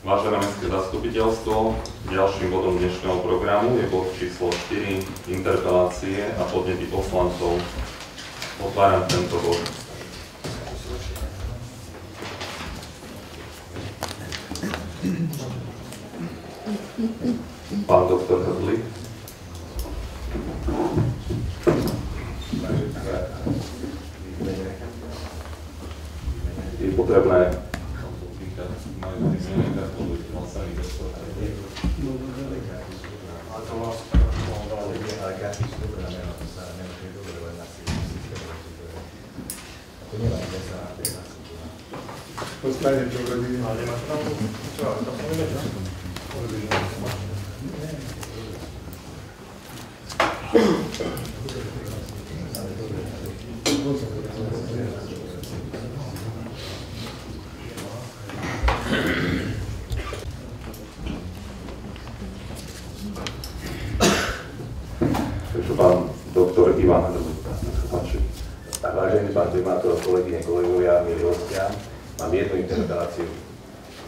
Vážené mestské zastupiteľstvo, ďalším bodom dnešného programu je bod číslo 4, interpelácie a podnety poslancov. Otváram tento bod. Pán doktor Hrdlik. Je potrebné pán doktor Ivan Hrdlik. Vážený pán primátor, kolegyne, kolegovia, milí hostia, mám jednu interpeláciu.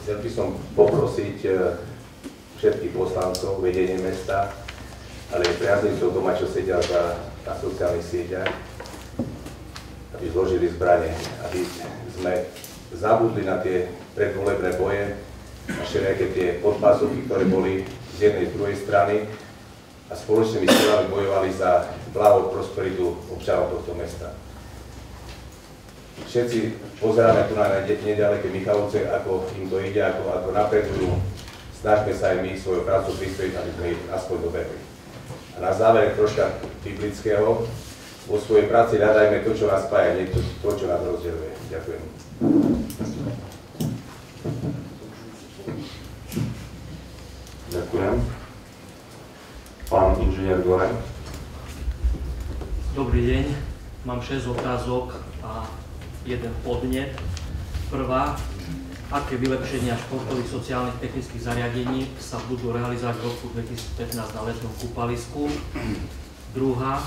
Chcel by som poprosiť všetkých poslancov, vedenie mesta, ale aj priaznicov doma, čo sedia na sociálnych sieťach, aby zložili zbrane, aby sme zabudli na tie predvolebné boje a všelijaké tie podpásovky, ktoré boli z jednej z druhej strany a spoločnými silami bojovali za blaho prosperitu občanov tohto mesta. Všetci pozeráme tu na nedaleké Michalovce, ako im to ide, ako napredujú. Snažme sa aj my svojou prácu prispieť, aby sme ich aspoň dobehli. A na záver troška biblického. Vo svojej práci hľadajme to, čo nás spája, nie to, čo nás rozdeľuje. Ďakujem. Ďakujem. Pán inžinier Gore. Dobrý deň. Mám 6 otázok a jeden podnet. Prvá, aké vylepšenia športových, sociálnych, technických zariadení sa budú realizovať v roku 2015 na letnom kúpalisku? Druhá,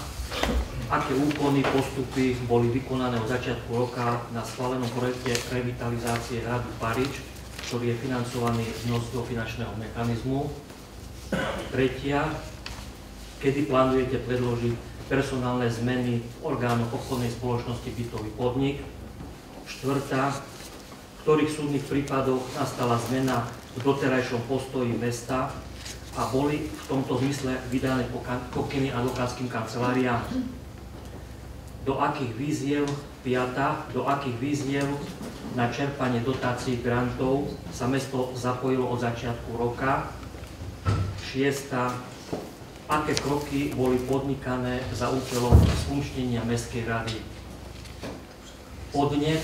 aké úkony, postupy boli vykonané od začiatku roka na schválenom projekte revitalizácie hradu Parič, ktorý je financovaný z Norského finančného mechanizmu? Tretia, kedy plánujete predložiť personálne zmeny v orgánoch obchodnej spoločnosti Bytový podnik? Štvrtá, v ktorých súdnych prípadoch nastala zmena v doterajšom postoji mesta a boli v tomto zmysle vydané pokyny advokátskym kanceláriám? Do akých výziev, piata, do akých výziev na čerpanie dotácií grantov sa mesto zapojilo od začiatku roka? Šiesta, aké kroky boli podnikané za účelom sfunkčnenia Mestskej rady? Podnet,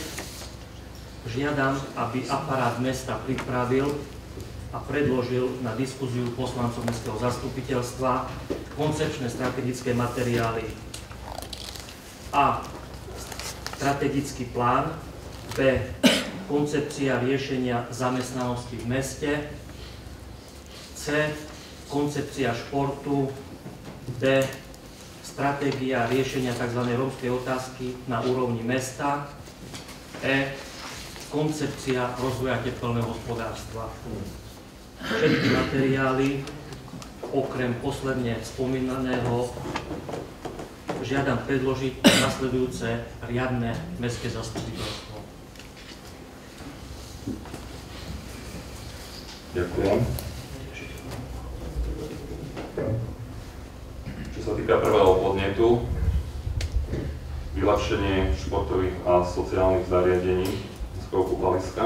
žiadam, aby aparát mesta pripravil a predložil na diskuziu poslancov mestského zastupiteľstva koncepčné strategické materiály. A. Strategický plán. B. Koncepcia riešenia zamestnanosti v meste. C. Koncepcia športu. D. Stratégia riešenia tzv. Rómskej otázky na úrovni mesta. E. Koncepcia rozvoja tepelného hospodárstva. Všetky materiály, okrem posledne spomínaného, žiadam predložiť nasledujúce riadne mestské zastupiteľstvo. Ďakujem. Čo sa týka prvého podnetu, vylepšenie športových a sociálnych zariadení Mestského kúpaliska.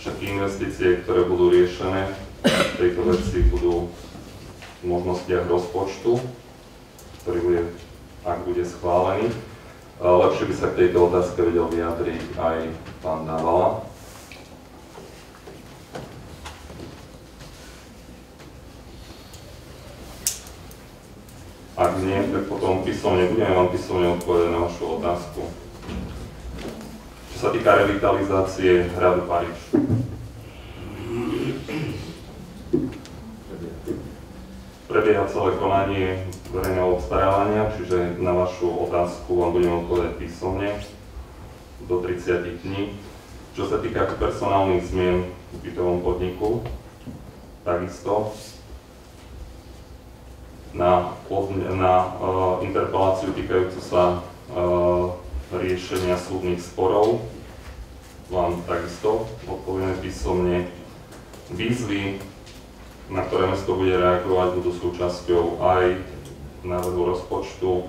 Všetky investície, ktoré budú riešené v tejto veci, budú v možnostiach rozpočtu, ktorý bude, ak bude schválený. Lepšie by sa k tejto otázke vedel vyjadriť aj pán Dávala. Ak nie, tak potom písomne budeme vám písomne odpovedať na vašu otázku. Čo sa týka revitalizácie hradu Parič. Prebieha celé konanie verejného obstarávania, čiže na vašu otázku vám budeme odpovedať písomne do 30 dní. Čo sa týka personálnych zmien v bytovom podniku, takisto na interpeláciu týkajúcu sa riešenia súdnych sporov vám takisto odpovieme písomne. Výzvy, na ktoré mesto bude reagovať, budú súčasťou aj návrhu rozpočtu.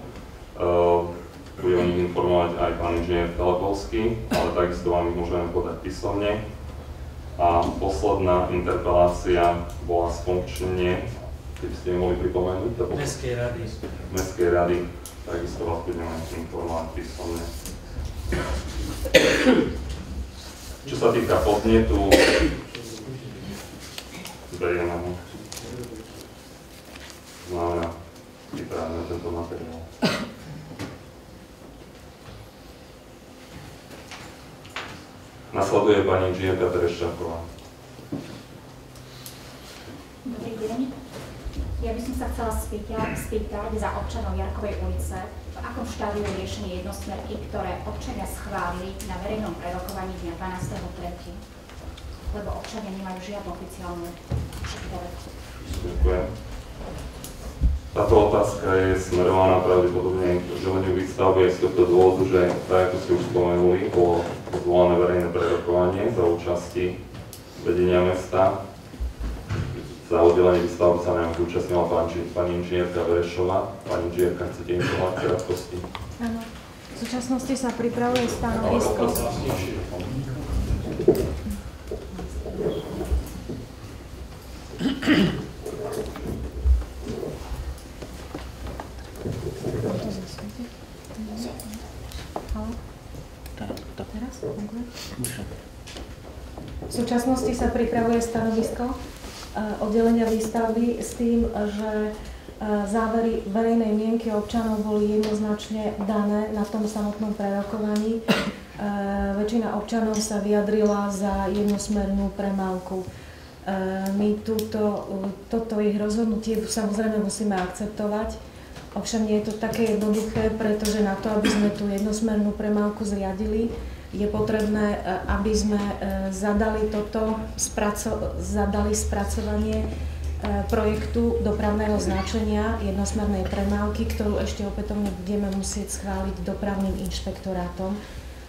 Bude o nich informovať aj pán inžinier Telepovský, ale takisto vám ich môžeme podať písomne. A posledná interpelácia bola sfunkčnenie, keď ste mi mohli pripomenúť, Mestskej rady, takisto vás budeme informovať písomne. Čo sa týka podnetu, zberieme ho. Znamená, pripravíme tento materiál. Nasleduje pani inžinierka Tereščáková. Dobrý deň. Ja by som sa chcela spýtať za občanov Jarkovej ulice, v akom štádiu riešenie jednosmerky, ktoré občania schválili na verejnom prerokovaní dňa 12.3. Lebo občania nemajú žiadnu oficiálnu odpoveď. Ďakujem. Táto otázka je smerovaná pravdepodobne k želeniu výstavby aj z tohto dôvodu, že tak ako ste už spomenuli, bolo zvolené verejné prerokovanie za účasti vedenia mesta. Za oddelenie výstavby sa nám zúčastnila pani inžinierka Verešová. Pani inžinierka, chcete informovať v krátkosti? Áno. V súčasnosti sa pripravuje stanovisko. V súčasnosti sa pripravuje stanovisko oddelenia výstavby s tým, že závery verejnej mienky občanov boli jednoznačne dané na tom samotnom prerokovaní. Väčšina občanov sa vyjadrila za jednosmernú premávku. My toto ich rozhodnutie samozrejme musíme akceptovať. Ovšem nie je to také jednoduché, pretože na to, aby sme tú jednosmernú premávku zriadili, je potrebné, aby sme zadali spracovanie projektu dopravného značenia jednosmernej premávky, ktorú ešte opätovne budeme musieť schváliť dopravným inšpektorátom.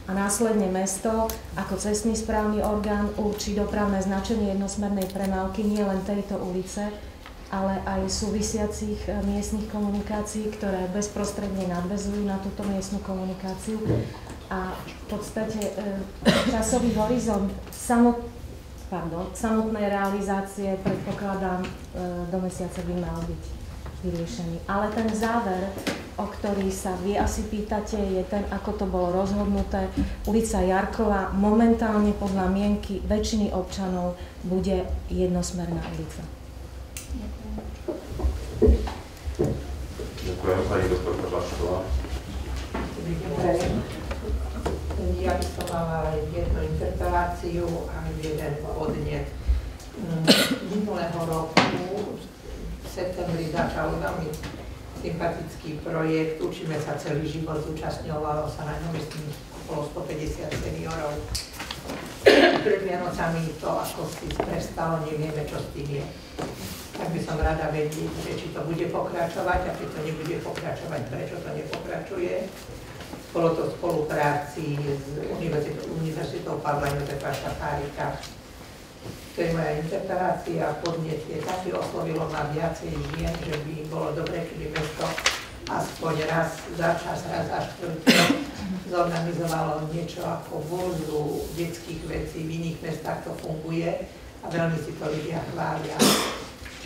A následne mesto, ako cestný správny orgán, určí dopravné značenie jednosmernej premávky nie len tejto ulice, ale aj súvisiacich miestnych komunikácií, ktoré bezprostredne nadväzujú na túto miestnu komunikáciu. A v podstate časový horizont samotnej realizácie, predpokladám, do mesiaca by mal byť vyriešený. Ale ten záver, o ktorý sa vy asi pýtate, je ten, ako to bolo rozhodnuté. Ulica Jarková momentálne podľa mienky väčšiny občanov bude jednosmerná ulica. Ďakujem, pani doktorka Baštová. Ja by som mala jednu interpeláciu a jeden podnet. Minulého roku v septembri začal veľmi sympatický projekt. Učíme sa celý život, zúčastňovalo sa na ňom okolo 150 seniorov. Pred Vianocami to ako si prestalo, nevieme, čo s tým je. Tak by som rada vedieť, že či to bude pokračovať a keď to nebude pokračovať, prečo to nepokračuje. Bolo to v spolupráci s Univerzitou Pavla Jozefa Šafárika. To je moja interpelácia, podnet je taký, oslovilo ma viacej žien, že by bolo dobre, keby mesto aspoň raz za čas, raz za štvrť zorganizovalo niečo ako burzu detských vecí. V iných mestách to funguje a veľmi si to ľudia chvália.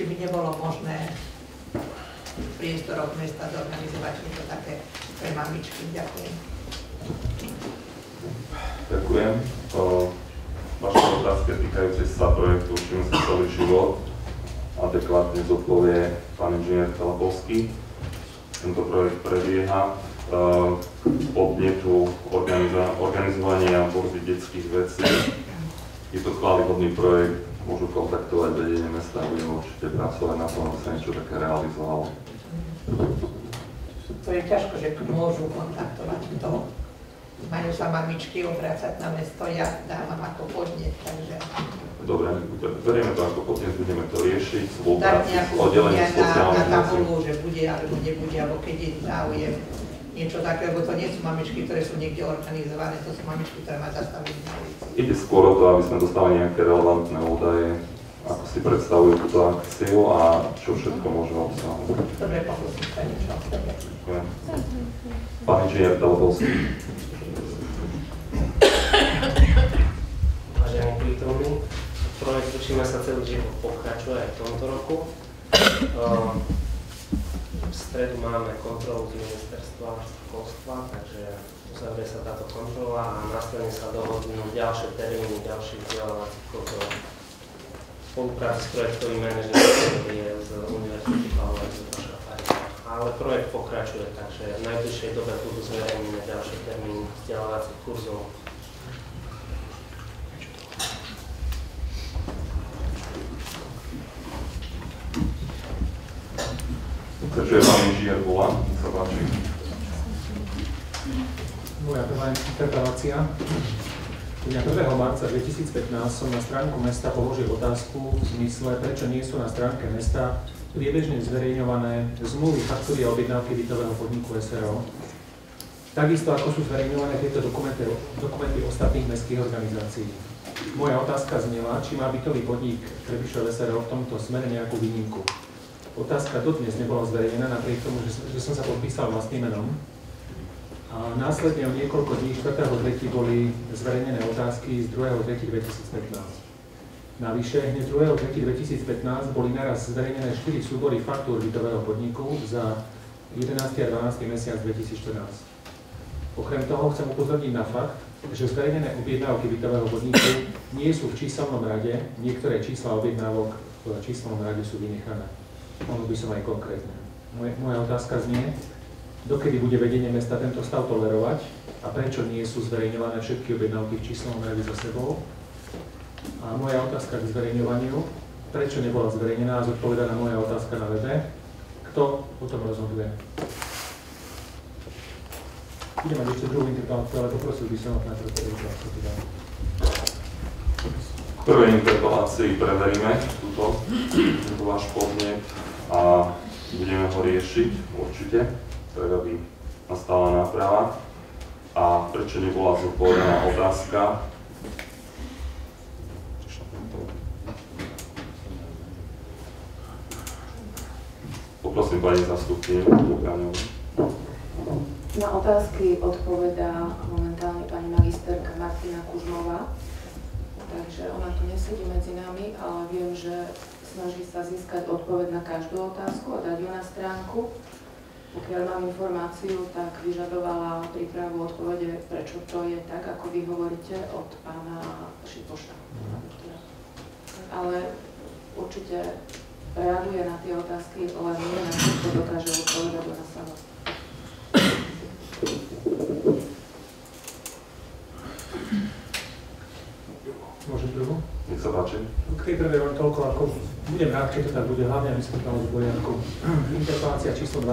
Či by nebolo možné v priestoroch mesta zorganizovať niečo také pre mamičky. Ďakujem. Ďakujem. Vaša otázka týkajúce sa projektu Učíme sa celý život adekvátne zodpovie pán inžinier Telepovský. Tento projekt prebieha. Podnetu organizovania burzy detských vecí. Je to chválihodný projekt, môžu kontaktovať vedenie mesta a budeme určite pracovať na tom, aby sa niečo také realizovalo. To je ťažko, že môžu kontaktovať to. majú sa mamičky obrácať na mesto, ja dávam ako podnet, takže... Dobre, berieme to ako podnet, budeme to riešiť, Dať spolupráci s nejakú oddelením na sociálnych vecí. tabulu, že bude alebo nebude, alebo keď je záujem niečo také, lebo to nie sú mamičky, ktoré sú niekde organizované, to sú mamičky, ktoré majú zastaviť na ulici. Ide skôr o to, aby sme dostali nejaké relevantné údaje, ako si predstavujú túto akciu a čo všetko môže obsahovať. Dobre, pokúsim sa niečo. Ďakujem. Pán inžinier Telebovský. Vážení prítomní, projekt Učíme sa celý život pokračuje aj v tomto roku. V stredu máme kontrolu z ministerstva školstva, takže uzavrie sa táto kontrola a následne sa dohodnú ďalšie termíny, ďalších vzdelávacích kurzov. Spolupráci s projektovým manažerom je z Univerzity Pavla Jozefová Šafárika. Ale projekt pokračuje, takže v najbližšej dobe budú zverejnené ďalšie termíny vzdelávacích kurzov. Takže pán inžinier Bula, nech sa páči. Moja prvá interpelácia. Dňa 1. marca 2015 som na stránku mesta položil otázku v zmysle, prečo nie sú na stránke mesta priebežne zverejňované zmluvy, faktúry a objednávky bytového podniku SRO. Takisto ako sú zverejňované tieto dokumenty ostatných mestských organizácií. Moja otázka znela, či má bytový podnik Trebišov SRO v tomto smere nejakú výnimku. Otázka dodnes nebola zverejnená, napriek tomu, že som sa podpísal vlastným menom. A následne o niekoľko dní 4.3. boli zverejnené otázky z 2.3.2015. Navyše, hneď 2.3.2015 boli naraz zverejnené 4 súbory faktúr bytového podniku za 11. a 12. mesiac 2014. Okrem toho chcem upozorniť na fakt, že zverejnené objednávky bytového podniku nie sú v číselnom rade, niektoré čísla objednávok v číselnom rade sú vynechané. Mohol by som aj konkrétne. Moja otázka znie, dokedy bude vedenie mesta tento stav tolerovať a prečo nie sú zverejňované všetky objednávky v číselnom rade za sebou. A moja otázka k zverejňovaniu, prečo nebola zverejnená a zodpovedaná moja otázka na webe, kto o tom rozhoduje. Idem mať ešte druhú interpeláciu, ale poprosil by som najprv sa teda. V prvej interpelácii preveríme tento váš podnet a budeme ho riešiť určite, tak aby nastala náprava. A prečo nebola zodpovedaná otázka? Poprosím pani zastupkyňu. Na otázky odpovedá momentálne pani magisterka Martina Kužmová, takže ona tu nesedí medzi nami, ale viem, že snaží sa získať odpoveď na každú otázku a dať ju na stránku. Pokiaľ mám informáciu, tak vyžadovala prípravu odpovede, prečo to je tak, ako vy hovoríte, od pána Šipoša. Ale určite reaguje na tie otázky, len nie na všetko dokáže odpovedať ona sama. Môžem druhú? Nech sa páči. K tej prvej len toľko, ako budem rád, keď to tak bude, hlavne aby sa to dalo v poriadku. Interpelácia číslo 2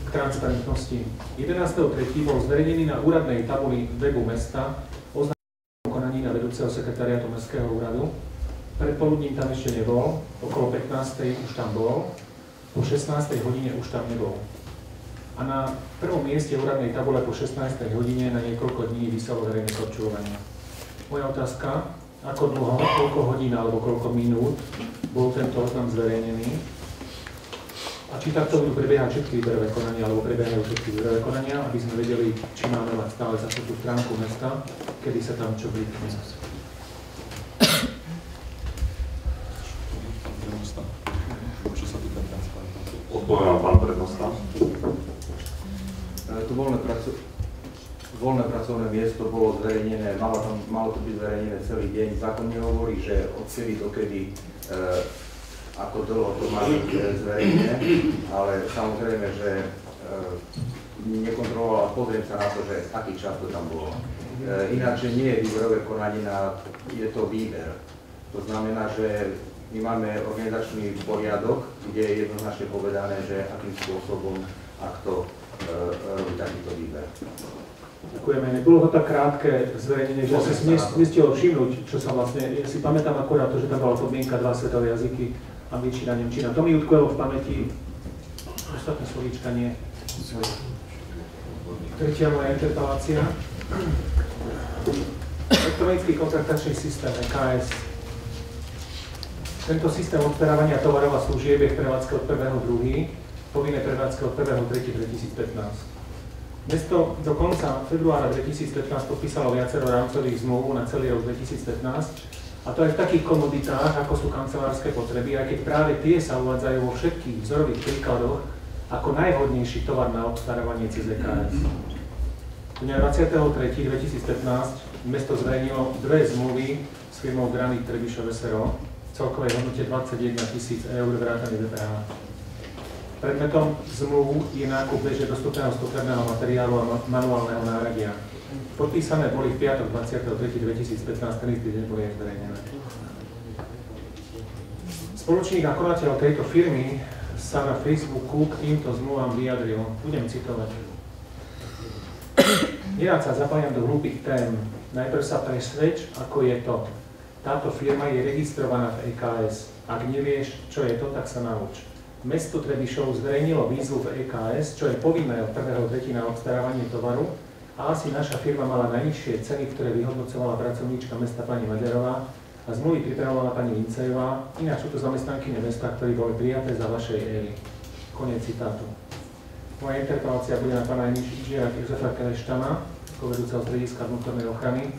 k transparentnosti. 11.3. bol zverejnený na úradnej tabuli webu mesta oznámenie o konaní na vedúceho sekretariátu Mestského úradu. Predpoludním tam ešte nebol, okolo 15.00 už tam bol, po 16.00 hodine už tam nebol. A na prvom mieste úradnej tabule po 16.00 hodine na niekoľko dní vyselo verejné korčulovanie. Moja otázka, ako dlho, koľko hodín alebo koľko minút bol tento oznam zverejnený a či takto budú prebiehať všetky výberové konania alebo prebiehajú všetky výberové konania, aby sme vedeli, či máme mať stále zase tú stránku mesta, kedy sa tam čo blíkne. Odpoviem pán prednosta. To voľné pracovné miesto bolo zverejnené, malo to byť zverejnené celý deň. Zákon nehovorí, že odkedy dokedy, ako dlho to má byť zverejnené, ale samozrejme, že nekontroloval, pozriem sa na to, že aký čas to tam bolo. Ináč, že nie je výberové konanie, je to výber. To znamená, že my máme organizačný poriadok, kde je jednoznačne povedané, že akým spôsobom a kto robí takýto výber. Ďakujeme. Nebolo to tak krátke zverejnenie, že si nestihol všimnúť, čo sa vlastne, ja si pamätám akurát to, že tam bola podmienka 2 svetové jazyky, angličtina, nemčina. To mi utkvelo v pamäti, ostatné slovíčka nie. Tretia moja interpelácia. Elektronický kontraktačný systém EKS. Tento systém obstarávania tovarov a služieb je v prevádzke od 1.2., povinné prevádzke od 1.3.2015. Mesto do konca februára 2015 podpísalo viacero rámcových zmluv na celý rok 2015, a to aj v takých komoditách, ako sú kancelárske potreby, aj keď práve tie sa uvádzajú vo všetkých vzorových príkladoch ako najvhodnejší tovar na obstarávanie cez EKS. Dňa 23.2015 mesto zverejnilo 2 zmluvy s firmou Granit Trebišov SRO v celkovej hodnote 21 000 eur vrátane DPH. Predmetom zmluv je nákup bežne dostupného spotrebného materiálu a manuálneho náradia. Podpísané boli v piatok 23.2015, ten istý deň boli aj zverejnené. Spoločník a konateľ tejto firmy sa na Facebooku k týmto zmluvám vyjadril. Budem citovať. Nerád sa zapájam do hlúpych tém. Najprv sa presvedč, ako je to. Táto firma je registrovaná v EKS. Ak nevieš, čo je to, tak sa nauč. Mesto Trebišov zverejnilo výzvu v EKS, čo je povinné od 1.3. na obstarávanie tovaru, a asi naša firma mala najnižšie ceny, ktoré vyhodnocovala pracovníčka mesta pani Maďarová a zmluvy pripravovala pani Vincejová, ináč sú to zamestnankyne mesta, ktorí boli prijaté za vašej éry. Koniec citátu. Moja interpelácia bude na pána inžiniera Jozefa Keleštana, vedúceho strediska vnútornej ochrany.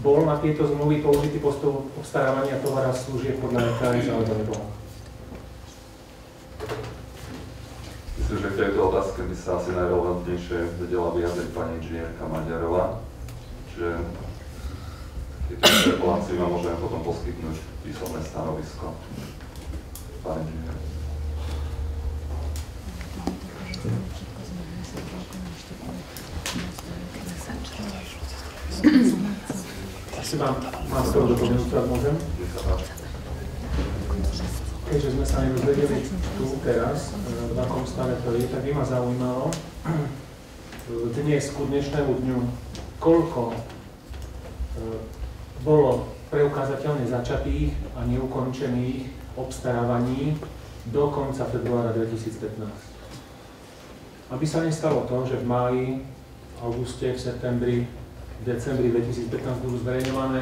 Bol na tieto zmluvy použitý postup obstarávania tovara a služieb podľa EKS alebo nebol? Myslím, že k tejto otázke by sa asi najrelevantnejšie vedela vyjadriť pani inžinierka Maďarová. Čiže v tejto interpelácii vám môžeme potom poskytnúť písomné stanovisko. Pán inžinier. Asi mám skoro doplňujúcu, ak môžem. Keďže sme sa nedozvedeli tu teraz, v akom stave to je, tak by ma zaujímalo dnes ku dnešnému dňu, koľko bolo preukázateľne začatých a neukončených obstarávaní do konca februára 2015. Aby sa nestalo to, že v máji, auguste, v septembri, v decembri 2015 budú zverejňované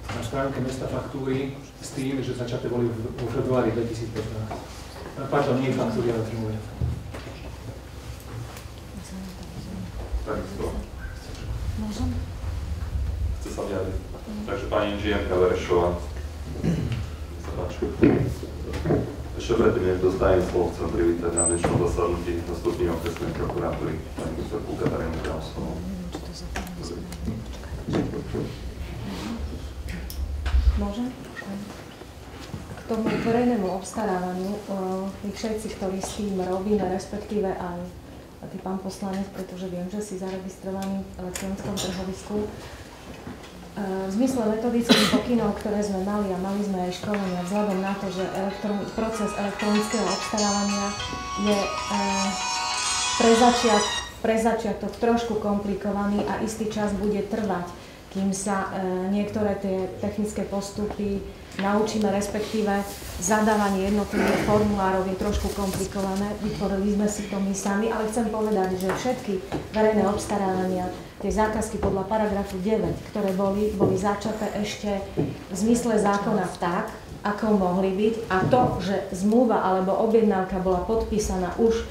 na stránke mesta faktúry s tým, že začaté boli vo februári 2015. Pardon, nie faktúry, ale zmluvy. Takisto. Chce sa vyjadriť. Takže pani inžinierka Verešová. Sa páči. Ešte predtým, než dostajem slovo, chcem privítať na dnešnom zasadnutí zastupkyňu okresnej prokuratúry pani doktorku Katarínu Krausovú. Môžem? K tomu verejnému obstarávaniu, my všetci, ktorí s tým robíme, respektíve aj ty pán poslanec, pretože viem, že si zaregistrovaný v elektronickom trhovisku, v zmysle metodických pokynov, ktoré sme mali a mali sme aj školenia, vzhľadom na to, že proces elektronického obstarávania je pre začiatok trošku komplikovaný a istý čas bude trvať, kým sa niektoré tie technické postupy naučíme, respektíve zadávanie jednotlivých formulárov je trošku komplikované. Vytvorili sme si to my sami, ale chcem povedať, že všetky verejné obstarávania, tie zákazky podľa paragrafu 9, ktoré boli začaté ešte v zmysle zákona tak, ako mohli byť, a to, že zmluva alebo objednávka bola podpísaná už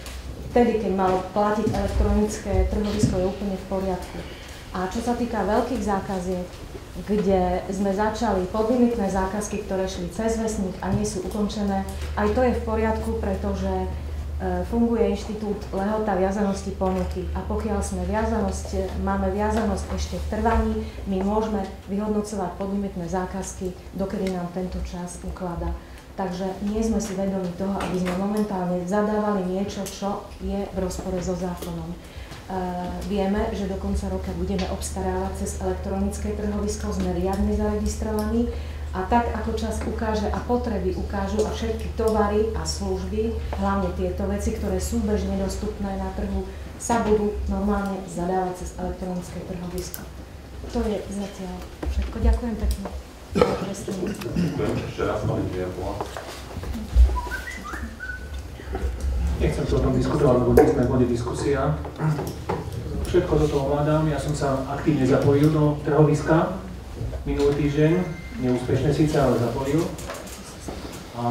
vtedy, keď malo platiť elektronické trhovisko, je úplne v poriadku. A čo sa týka veľkých zákaziek, kde sme začali podlimitné zákazky, ktoré šli cez vestník a nie sú ukončené, aj to je v poriadku, pretože funguje inštitút lehota viazanosti ponuky a pokiaľ máme viazanosť ešte v trvaní, my môžeme vyhodnocovať podlimitné zákazky, dokedy nám tento čas ukladá. Takže nie sme si vedomi toho, aby sme momentálne zadávali niečo, čo je v rozpore so zákonom. Vieme, že do konca roka budeme obstarávať cez elektronické trhovisko, sme riadne zaregistrovaní a tak ako čas ukáže a potreby ukážu a všetky tovary a služby, hlavne tieto veci, ktoré sú bežne dostupné na trhu, sa budú normálne zadávať cez elektronické trhovisko. To je zatiaľ všetko. Ďakujem pekne. Ďakujem ešte raz, pani Vierbola. Nechcem to o tom diskutovať, lebo my sme v bode diskusia. Všetko toto ovládam. Ja som sa aktívne zapojil do trhoviska minulý týždeň. Neúspešne síce, ale zapojil. A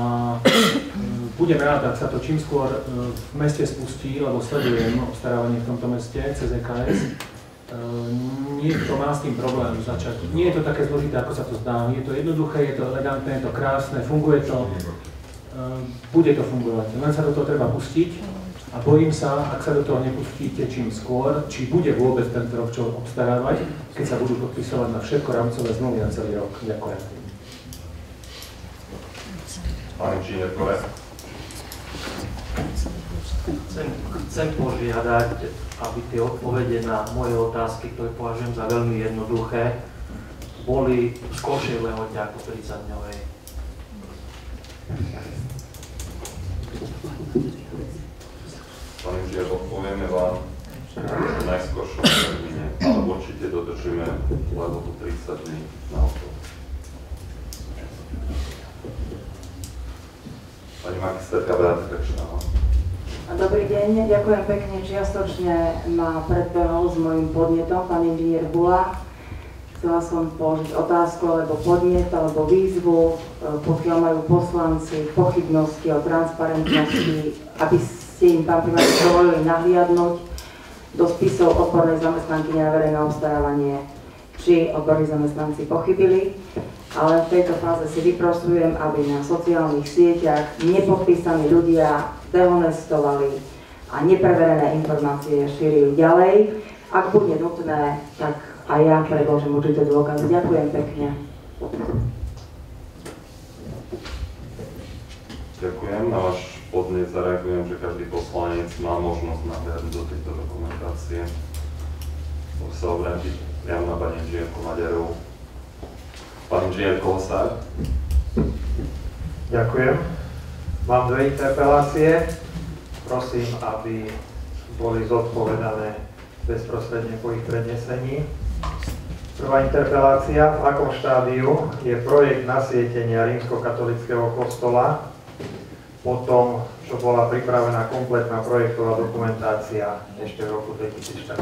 budem rád, ak sa to čím skôr v meste spustí, lebo sledujem obstarávanie v tomto meste cez EKS. Niekto má s tým problém začať. Nie je to také zložité, ako sa to zdá. Je to jednoduché, je to elegantné, je to krásne, funguje to. Bude to fungovať. Len sa do toho treba pustiť a bojím sa, ak sa do toho nepustíte čím skôr, či bude vôbec tento rok čo obstarávať, keď sa budú podpisovať na všetko rámcové zmluvy na celý rok. Ďakujem. Pán inžinier Kole. Chcem požiadať, aby tie odpovede na moje otázky, ktoré považujem za veľmi jednoduché, boli v skoršej lehote ako 30-dňovej. Pán inžinier, odpovieme vám v najskoršom termíne, ale určite dodržíme lehotu 30 dní na odpoveď. Pani magisterka Beata Krečnová. Dobrý deň, ďakujem pekne. Čiastočne ma predbehol s mojím podnetom pán inžinier Bula. Chcela som položiť otázku, alebo podnet, alebo výzvu, pokiaľ majú poslanci pochybnosti o transparentnosti, aby ste im, pán primátor, dovolili nahliadnúť do spisov odbornej zamestnankyne na verejné obstarávanie, či odborní zamestnanci pochybili. Ale v tejto fáze si vyprosujem, aby na sociálnych sieťach nepodpísaní ľudia dehonestovali a nepreverené informácie šírili ďalej. Ak bude nutné, tak aj ja predložím určité dôkazy. Ďakujem pekne. Ďakujem. Na váš podnet zareagujem, že každý poslanec má možnosť nahliadnúť do tejto dokumentácie. Môže sa obrátiť priamo na pani inžinierku Maďarovú. Pán inžinier Kolosár. Ďakujem. Mám dve interpelácie. Prosím, aby boli zodpovedané bezprostredne po ich prednesení. Prvá interpelácia. V akom štádiu je projekt nasietenia rímskokatolického kostola po tom, čo bola pripravená kompletná projektová dokumentácia ešte v roku 2014?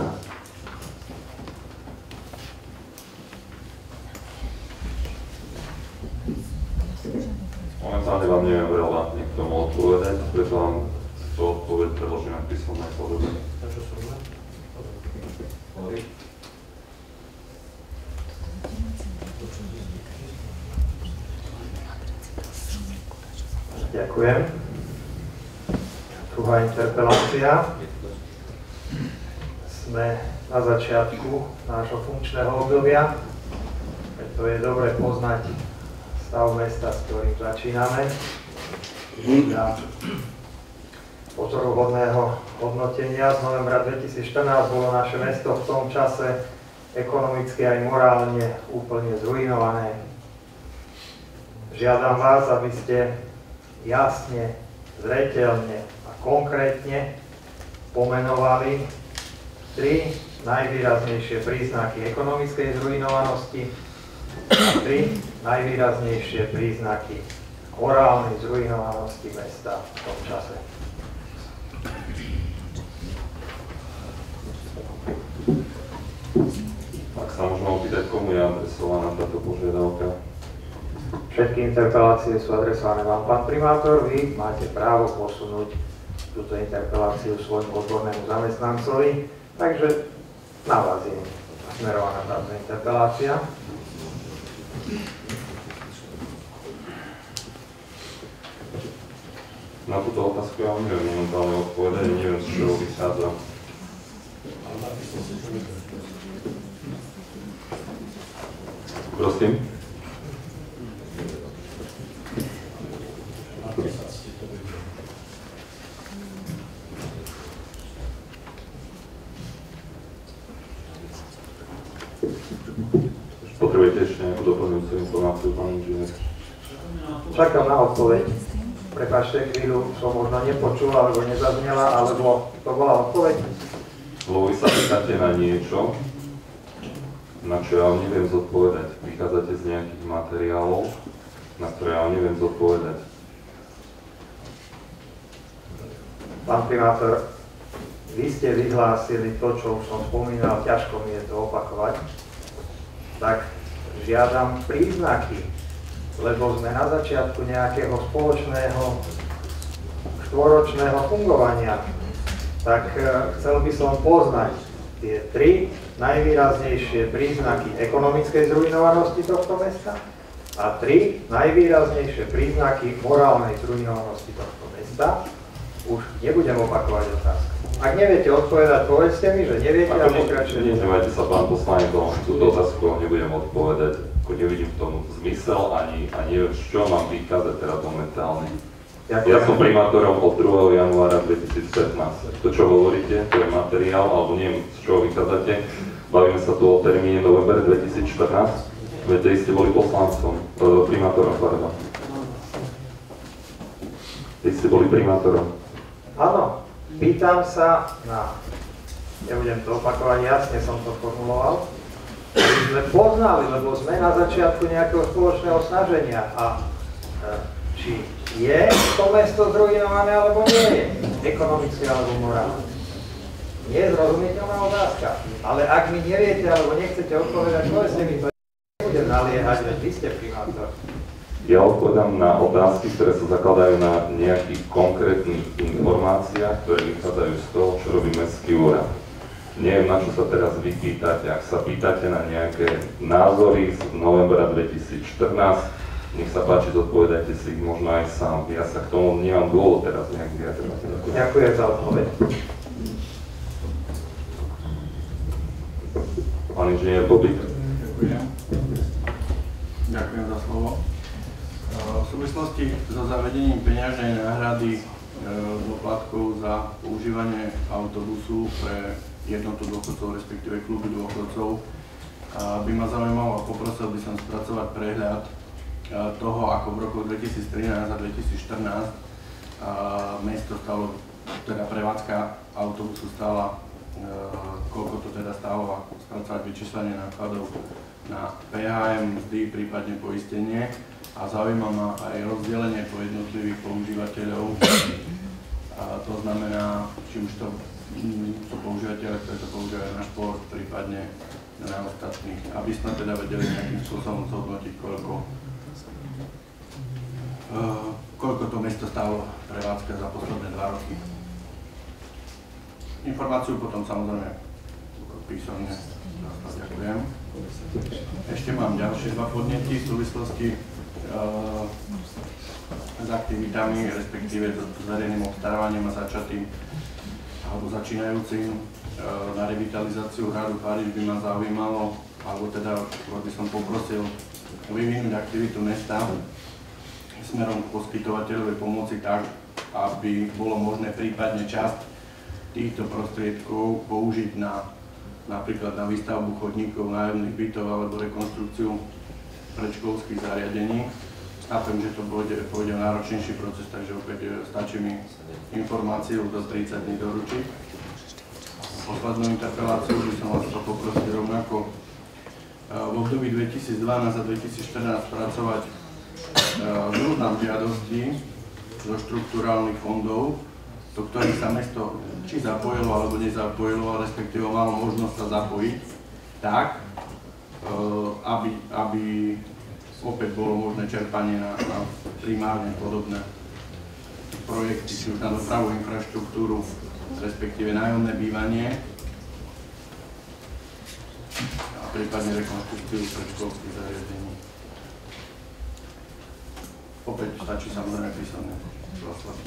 Momentálne vám neviem relevantne k tomu odpovedať, preto vám tú odpoveď predložím na písomnej podobe. Ďakujem. Druhá interpelácia. Sme na začiatku nášho funkčného obdobia, preto je dobre poznať stav mesta, s ktorým začíname. Podľa pozoruhodného hodnotenia z novembra 2014 bolo naše mesto v tom čase ekonomicky aj morálne úplne zruinované. Žiadam vás, aby ste jasne, zreteľne a konkrétne pomenovali 3 najvýraznejšie príznaky ekonomickej zruinovanosti a 3 najvýraznejšie príznaky morálnej zruinovanosti mesta v tom čase. Ak sa môžeme opýtať, komu je adresovaná táto požiadavka? Všetky interpelácie sú adresované vám, pán primátor. Vy máte právo posunúť túto interpeláciu svojmu odbornému zamestnancovi, takže na vás je smerovaná táto interpelácia. Na túto otázku ja vám neviem momentálne odpovedať, neviem, z čoho vychádza. Prosím. Potrebujete ešte nejakú doplňujúcu informáciu, pán inžinier? Čakám na odpoveď. Prepáčte, chvíľu som možno nepočul, alebo nezaznela, alebo to bola odpoveď? Lebo vy sa pýtate na niečo, na čo ja vám neviem zodpovedať. Vychádzate z nejakých materiálov, na ktoré ja vám neviem zodpovedať. Pán primátor, vy ste vyhlásili to, čo už som spomínal, ťažko mi je to opakovať, tak žiadam príznaky, lebo sme na začiatku nejakého spoločného štvoročného fungovania. Tak chcel by som poznať tie 3 najvýraznejšie príznaky ekonomickej zrujnovanosti tohto mesta a 3 najvýraznejšie príznaky morálnej zrujnovanosti tohto mesta. Už nebudem opakovať otázku. Ak neviete odpovedať, povedzte mi, že neviete a pokračujete. Nehnevajte sa, pán poslanec, túto otázku nebudem odpovedať. Nevidím v tom zmysel ani neviem, z čoho mám vychádzať teraz momentálne. Ja som primátorom od 2. januára 2015. To, čo hovoríte, to je materiál, alebo neviem, z čoho vychádzate. Bavíme sa tu o termíne november 2014. Viete, ste boli poslancom, primátorom, pardon. Vy ste boli primátorom. Áno, pýtam sa na, nebudem to opakovať, jasne som to formuloval, aby sme poznali, lebo sme na začiatku nejakého spoločného snaženia a či je to mesto zrujnované alebo nie je, ekonomicky alebo morálne. Nie je zrozumiteľná otázka, ale ak mi neviete alebo nechcete odpovedať, povedzte mi to, nebudem naliehať, veď vy ste primátor. Ja odpovedám na otázky, ktoré sa zakladajú na nejakých konkrétnych informáciách, ktoré vychádzajú z toho, čo robí Mestský úrad. Neviem, na čo sa teraz vy pýtate. Ak sa pýtate na nejaké názory z novembra 2014, nech sa páči, zodpovedajte si ich možno aj sám. Ja sa k tomu nemám dôvod teraz nejak vyjadrovať. Ďakujem za odpoveď. Pán inžinier Bobík. Ďakujem. Ďakujem za slovo. V súvislosti so zavedením peňažnej náhrady doplatkov za používanie autobusu pre jednotu dôchodcov, respektíve kluby dôchodcov, by ma zaujímalo a poprosil by som spracovať prehľad toho, ako v roku 2013 a 2014 mesto stalo, teda prevádzka autobusu stála, koľko to teda stálo a spracovať vyčíslenie nákladov na PHM, mzdy, prípadne poistenie. A zaujíma ma aj rozdelenie po jednotlivých používateľov. A to znamená, či už to sú používateľe, ktorí to používajú na šport, prípadne na ostatných. Aby sme teda vedeli nejakým spôsobom zhodnotiť, koľko to mesto stálo prevádzka za posledné 2 roky. Informáciu potom samozrejme písomne. Ďakujem. Ešte mám ďalšie 2 podnety v súvislosti s aktivitami, respektíve s verejným obstarávaním a začatým alebo začínajúcim na revitalizáciu hradu Páriž by ma zaujímalo, alebo teda by som poprosil vyvinúť aktivitu mesta smerom k poskytovateľovej pomoci tak, aby bolo možné prípadne časť týchto prostriedkov použiť napríklad na výstavbu chodníkov, nájomných bytov alebo rekonštrukciu predškolských zariadení. Chápem, že to pôjde náročnejší proces, takže opäť stačí mi informáciu do 30 dní doručiť. Poslednú interpeláciu by som vás poprosil rovnako v období 2012 a 2014 pracovať zoznam žiadostí zo štrukturálnych fondov, do ktorých sa mesto či zapojilo alebo nezapojilo, respektíve malo možnosť sa zapojiť tak, aby opäť bolo možné čerpanie na primárne podobné projekty, či už na dopravu, infraštruktúru, respektíve nájomné bývanie a prípadne rekonštrukciu predškolských zariadení. Opäť stačí samozrejme písomné proslovy.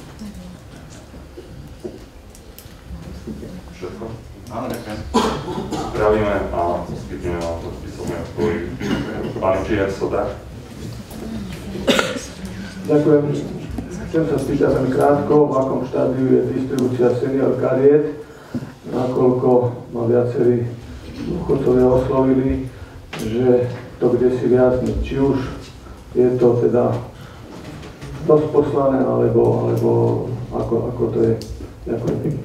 Všetko? Áno, ďakujem. Zdravíme a poskytneme vám to písomné odpovede. Pán inžinier Soda. Ďakujem. Chcem sa spýtať veľmi krátko, v akom štádiu je distribúcia senior kariet, nakoľko ma viacerí dôchodcovia oslovili, že to kdesi viac, či už je to teda dosť poslané, alebo ako to je. Ďakujem.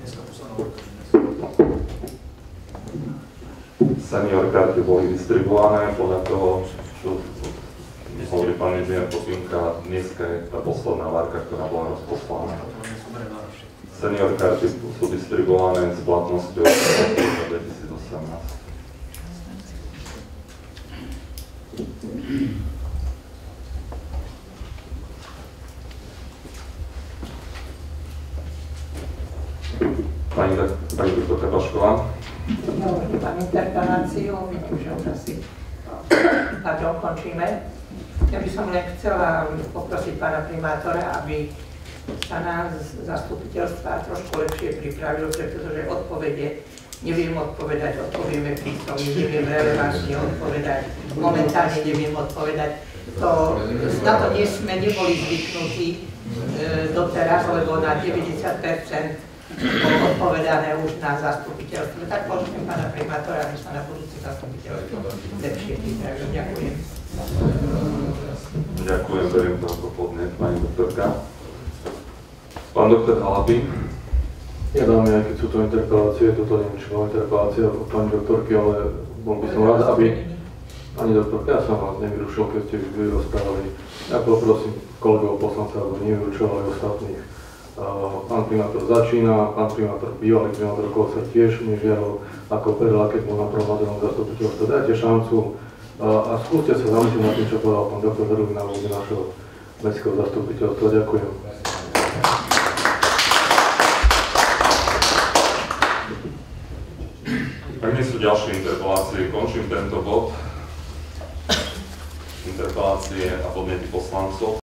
Senior karty boli distribuované podľa toho, čo hovorí pán inžinier Popinka, dneska je tá posledná várka, ktorá bola rozposlaná. Senior karty sú distribuované s platnosťou 2018. Pani doktorka Pašková. Ja už mám interpeláciu, vidím, že už asi končíme. Ja by som len chcela poprosiť pána primátora, aby sa nás z zastupiteľstva trošku lepšie pripravil, pretože odpovede neviem odpovedať, odpovieme písomne, neviem relevantne odpovedať, momentálne neviem odpovedať. Na to sme neboli zvyknutí doteraz, lebo na 90% odpovedané už na zastupiteľstvo. Tak požiadam pána primátora, aby sa na budúce zastupiteľstvo lepšie pripravil. Ďakujem. Ďakujem, beriem to ako podnet, pani doktorka. Pán doktor Halapy. Ja dáme, aj keď sú to interpelácie, toto neviem, či bola interpelácia od pani doktorky, ale bol by som rád, aby pani doktorka, ja som vás nevyrušil, keď ste vy rozprávali. Ja poprosím kolegov poslanca, aby nevyrušovali ostatných. Pán primátor začína, pán primátor, bývalý primátor Kolcer tiež nežiadal ako perla, keď bol na prvom zastupiteľstve. Dajte šancu a skúste sa zamyslieť nad tým, čo povedal pán doktor Verlík na voľbe našeho mestského zastupiteľstva. Ďakujem. Ak nie sú ďalšie interpelácie, končím tento bod. Interpelácie a podnety poslancov.